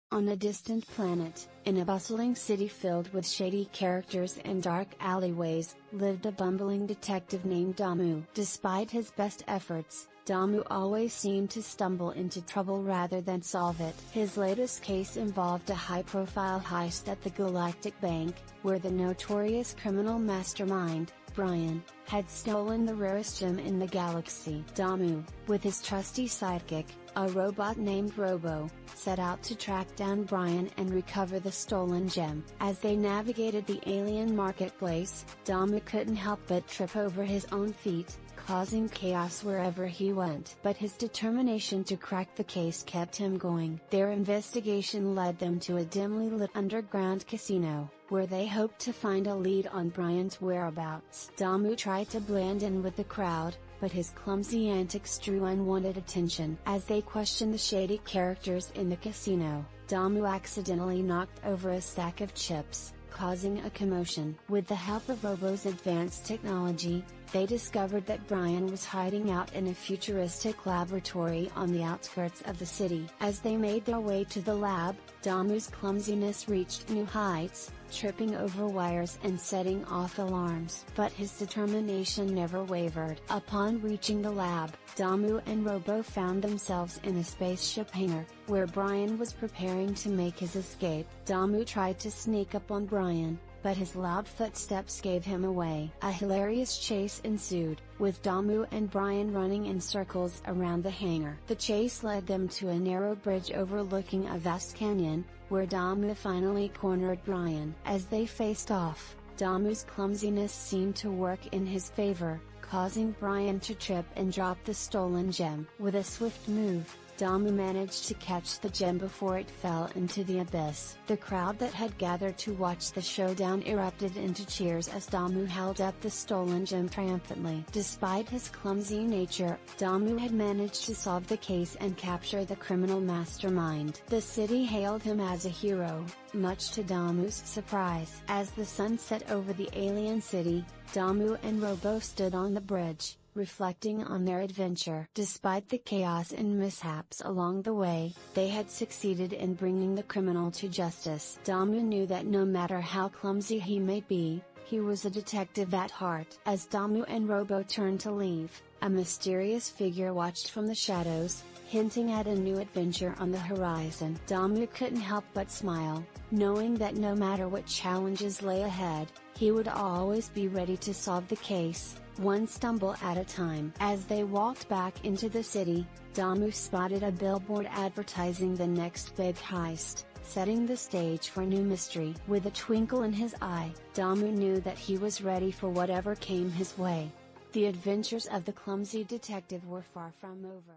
On a distant planet, in a bustling city filled with shady characters and dark alleyways, lived a bumbling detective named Damu. Despite his best efforts, Damu always seemed to stumble into trouble rather than solve it. His latest case involved a high-profile heist at the Galactic Bank, where the notorious criminal mastermind, Brian, had stolen the rarest gem in the galaxy. Damu, with his trusty sidekick, a robot named Robo, set out to track down Brian and recover the stolen gem. As they navigated the alien marketplace, Damu couldn't help but trip over his own feet, causing chaos wherever he went. But his determination to crack the case kept him going. Their investigation led them to a dimly lit underground casino, where they hoped to find a lead on Brian's whereabouts. Damu tried to blend in with the crowd, but his clumsy antics drew unwanted attention. As they questioned the shady characters in the casino, Damu accidentally knocked over a stack of chips, causing a commotion. With the help of Robo's advanced technology, they discovered that Brian was hiding out in a futuristic laboratory on the outskirts of the city. As they made their way to the lab, Damu's clumsiness reached new heights, tripping over wires and setting off alarms. But his determination never wavered. Upon reaching the lab, Damu and Robo found themselves in a spaceship hangar, where Brian was preparing to make his escape. Damu tried to sneak up on Brian, but his loud footsteps gave him away. A hilarious chase ensued, with Damu and Brian running in circles around the hangar. The chase led them to a narrow bridge overlooking a vast canyon, where Damu finally cornered Brian. As they faced off, Damu's clumsiness seemed to work in his favor, causing Brian to trip and drop the stolen gem. With a swift move, Damu managed to catch the gem before it fell into the abyss. The crowd that had gathered to watch the showdown erupted into cheers as Damu held up the stolen gem triumphantly. Despite his clumsy nature, Damu had managed to solve the case and capture the criminal mastermind. The city hailed him as a hero, much to Damu's surprise. As the sun set over the alien city, Damu and Robo stood on the bridge, reflecting on their adventure. Despite the chaos and mishaps along the way, they had succeeded in bringing the criminal to justice. Damu knew that no matter how clumsy he may be, he was a detective at heart. As Damu and Robo turned to leave, a mysterious figure watched from the shadows, hinting at a new adventure on the horizon. Damu couldn't help but smile, knowing that no matter what challenges lay ahead, he would always be ready to solve the case, one stumble at a time. As they walked back into the city, Damu spotted a billboard advertising the next big heist, setting the stage for new mystery. With a twinkle in his eye, Damu knew that he was ready for whatever came his way. The adventures of the clumsy detective were far from over.